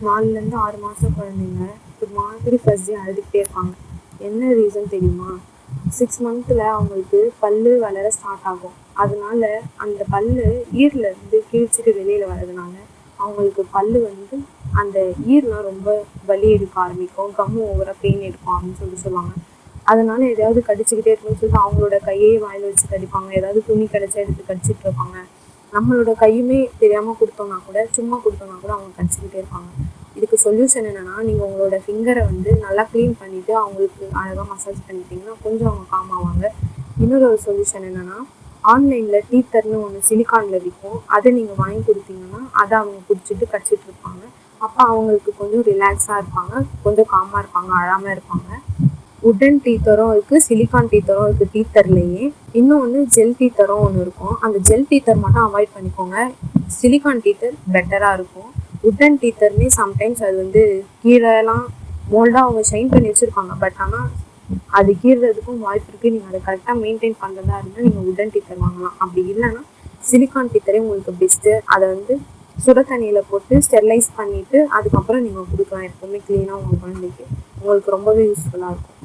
4லேருந்து 6 மாதம் குழந்தைங்க ஒரு மாதிரி ஃபஸ்ட்டு அழுதுகிட்டே இருப்பாங்க. என்ன ரீசன் தெரியுமா? 6 மந்த்தில் அவங்களுக்கு பல்லு வளர ஸ்டார்ட் ஆகும். அதனால அந்த பல்லு ஈரிலேருந்து கிழிச்சிட்டு வெளியில் வர்றதுனால அவங்களுக்கு பல்லு அந்த ஈர்லாம் ரொம்ப வலி எடுக்க ஆரம்பிக்கும், கம்மு ஓவராக பெயின் எடுக்கும் அப்படின்னு சொல்லுவாங்க. அதனால எதையாவது கடிச்சிக்கிட்டே இருக்குன்னு சொல்லிட்டு அவங்களோட கையே வாயில் வச்சு கடிப்பாங்க. ஏதாவது துணி கிடைச்சா எடுத்து கடிச்சிட்டு இருப்பாங்க. நம்மளோட கையுமே தெரியாமல் கொடுத்தோம்னா கூட, சும்மா கொடுத்தோம்னா கூட அவங்க கடிச்சிக்கிட்டே இருப்பாங்க. இதுக்கு சொல்யூஷன் என்னென்னா, நீங்கள் உங்களோட ஃபிங்கரை நல்லா க்ளீன் பண்ணிவிட்டு அவங்களுக்கு அழகாக மசாஜ் பண்ணிட்டீங்கன்னா கொஞ்சம் அவங்க காம் ஆவாங்க. இன்னொரு ஒரு சொல்யூஷன் என்னென்னா, ஆன்லைனில் டீத்தர்னு ஒன்று சிலிக்கானில் விற்கும். அதை நீங்கள் வாங்கி கொடுத்தீங்கன்னா அதை அவங்க பிடிச்சிட்டு கடிச்சிட்டு இருப்பாங்க. அப்போ அவங்களுக்கு கொஞ்சம் ரிலாக்ஸாக இருப்பாங்க, கொஞ்சம் காமாக இருப்பாங்க, அழாமல் இருப்பாங்க. உட்டன் டீத்தரும் இருக்குது, சிலிக்கான் டீத்தரும் இருக்குது டீத்தர்லேயே. இன்னொன்று ஜெல் டீத்தரும் ஒன்று இருக்கும். அந்த ஜெல் டீத்தர் மட்டும் அவாய்ட் பண்ணிக்கோங்க. சிலிக்கான் டீத்தர் பெட்டராக இருக்கும். உட்டன் டீத்தர்மே சம்டைம்ஸ் அது கீழெல்லாம் மோல்டாக அவங்க ஷைன் பண்ணி வச்சுருப்பாங்க. பட் ஆனால் அது கீறதுக்கும் வாய்ப்பு இருக்குது. நீங்கள் அதை கரெக்டாக மெயின்டைன் பண்ணுறதா இருந்தால் நீங்கள் உட்டன் டீத்தர் வாங்கலாம். அப்படி இல்லைன்னா சிலிக்கான் டீத்தரே உங்களுக்கு பெஸ்ட்டு. அதை சுட தண்ணியில் போட்டு ஸ்டெர்லைஸ் பண்ணிவிட்டு அதுக்கப்புறம் நீங்கள் கொடுக்கலாம். எப்போவுமே க்ளீனாக உங்கள் குழந்தைக்கு உங்களுக்கு ரொம்பவே யூஸ்ஃபுல்லாக இருக்கும்.